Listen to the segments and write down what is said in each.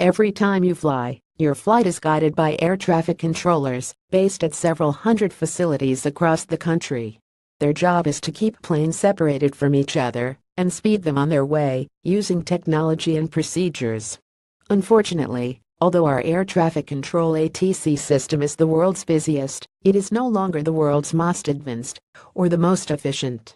Every time you fly, your flight is guided by air traffic controllers based at several hundred facilities across the country. Their job is to keep planes separated from each other and speed them on their way using technology and procedures. Unfortunately, although our air traffic control ATC system is the world's busiest, it is no longer the world's most advanced or the most efficient.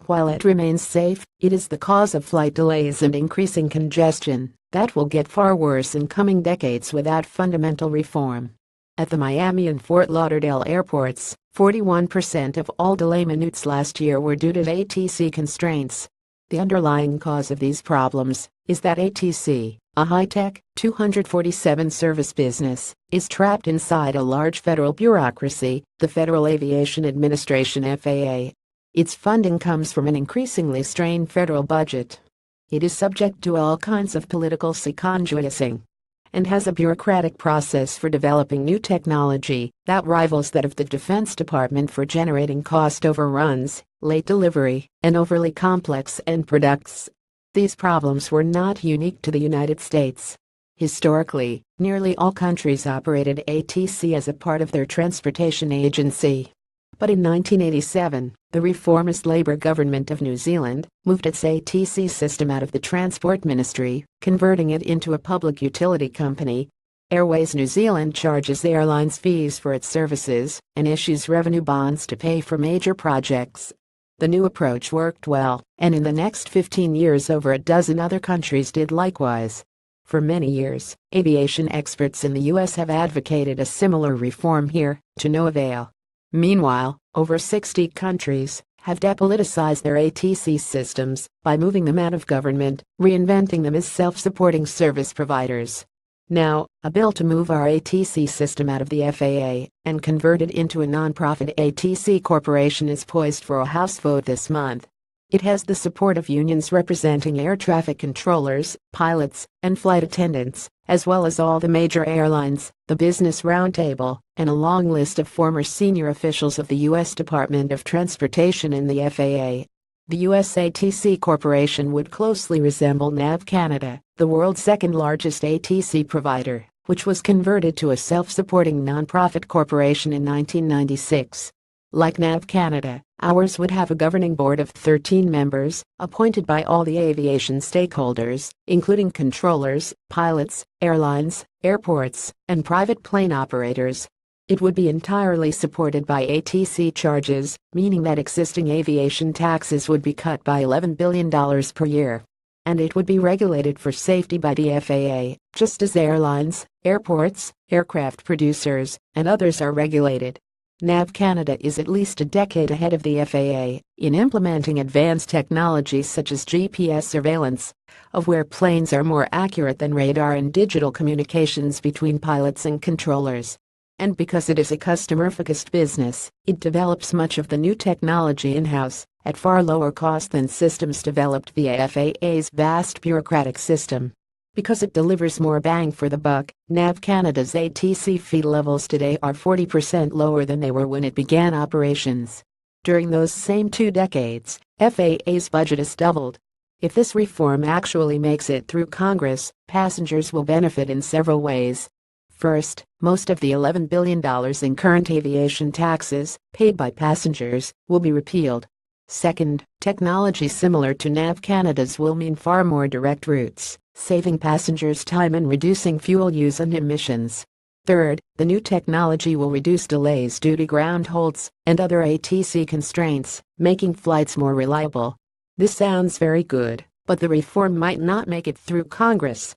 While it remains safe, it is the cause of flight delays and increasing congestion that will get far worse in coming decades without fundamental reform. At the Miami and Fort Lauderdale airports, 41% of all delay minutes last year were due to ATC constraints. The underlying cause of these problems is that ATC, a high-tech, 247-service business, is trapped inside a large federal bureaucracy, the Federal Aviation Administration (FAA). Its funding comes from an increasingly strained federal budget. It is subject to all kinds of political second-guessing and has a bureaucratic process for developing new technology that rivals that of the Defense Department for generating cost overruns, late delivery, and overly complex end products. These problems were not unique to the United States. Historically, nearly all countries operated ATC as a part of their transportation agency. But in 1987, the reformist Labour government of New Zealand moved its ATC system out of the Transport Ministry, converting it into a public utility company. Airways New Zealand charges airlines fees for its services and issues revenue bonds to pay for major projects. The new approach worked well, and in the next 15 years over a dozen other countries did likewise. For many years, aviation experts in the U.S. have advocated a similar reform here, to no avail. Meanwhile, over 60 countries have depoliticized their ATC systems by moving them out of government, reinventing them as self-supporting service providers. Now, a bill to move our ATC system out of the FAA and convert it into a non-profit ATC corporation is poised for a House vote this month. It has the support of unions representing air traffic controllers, pilots, and flight attendants, as well as all the major airlines, the Business Roundtable, and a long list of former senior officials of the U.S. Department of Transportation and the FAA. The US ATC Corporation would closely resemble NAV Canada, the world's second-largest ATC provider, which was converted to a self-supporting non-profit corporation in 1996. Like NAV Canada, ours would have a governing board of 13 members, appointed by all the aviation stakeholders, including controllers, pilots, airlines, airports, and private plane operators. It would be entirely supported by ATC charges, meaning that existing aviation taxes would be cut by $11 billion per year. And it would be regulated for safety by the FAA, just as airlines, airports, aircraft producers, and others are regulated. NAV Canada is at least a decade ahead of the FAA in implementing advanced technologies such as GPS surveillance of where planes are more accurate than radar and digital communications between pilots and controllers. And because it is a customer-focused business, it develops much of the new technology in-house at far lower cost than systems developed via FAA's vast bureaucratic system. Because it delivers more bang for the buck, NAV Canada's ATC fee levels today are 40% lower than they were when it began operations. During those same 2 decades, FAA's budget has doubled. If this reform actually makes it through Congress, passengers will benefit in several ways. First, most of the $11 billion in current aviation taxes paid by passengers will be repealed. Second, technology similar to NAV Canada's will mean far more direct routes, saving passengers time and reducing fuel use and emissions. Third, the new technology will reduce delays due to ground holds and other ATC constraints, making flights more reliable. This sounds very good, but the reform might not make it through Congress.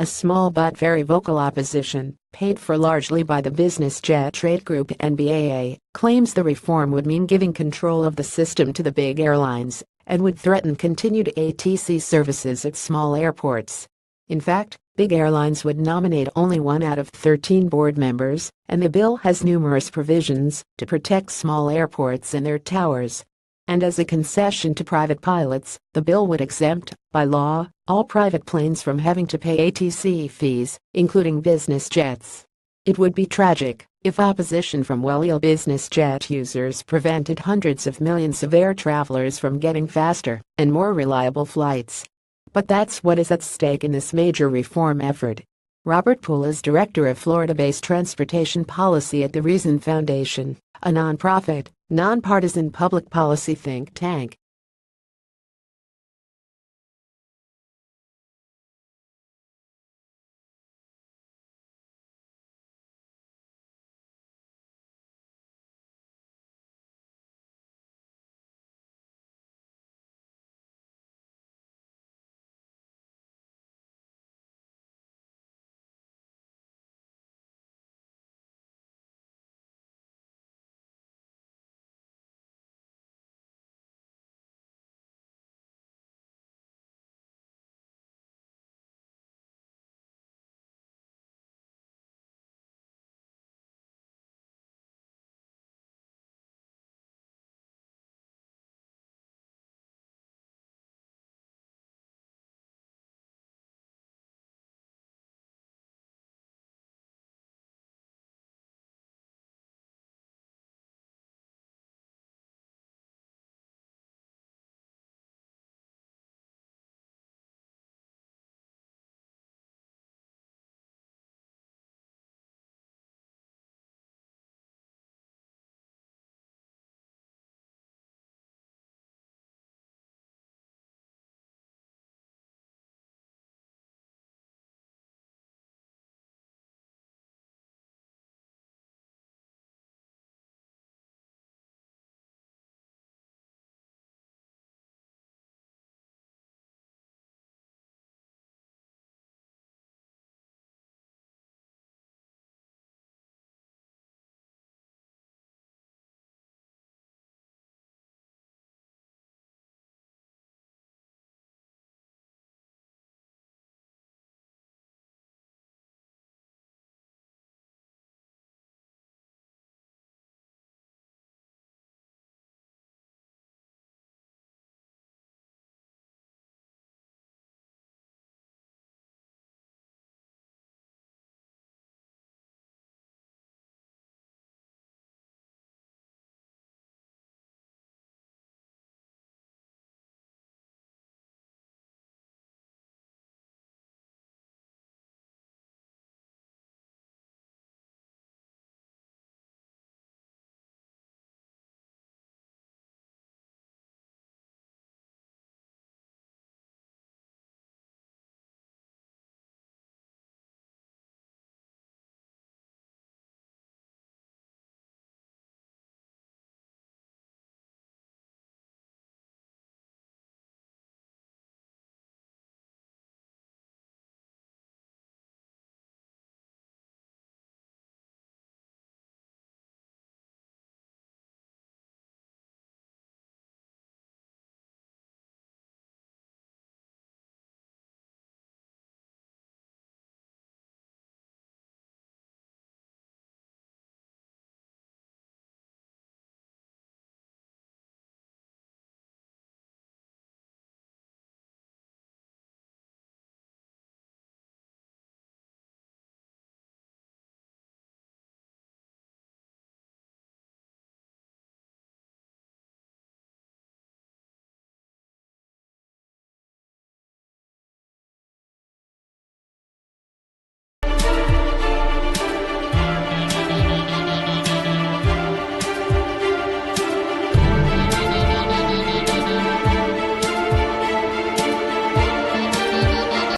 A small but very vocal opposition, paid for largely by the business jet trade group NBAA, claims the reform would mean giving control of the system to the big airlines and would threaten continued ATC services at small airports. In fact, big airlines would nominate only 1 out of 13 board members, and the bill has numerous provisions to protect small airports and their towers. And as a concession to private pilots, the bill would exempt, by law, all private planes from having to pay ATC fees, including business jets. It would be tragic if opposition from well-heeled business jet users prevented hundreds of millions of air travelers from getting faster and more reliable flights. But that's what is at stake in this major reform effort. Robert Poole is director of Florida-based transportation policy at the Reason Foundation, a nonprofit, nonpartisan public policy think tank.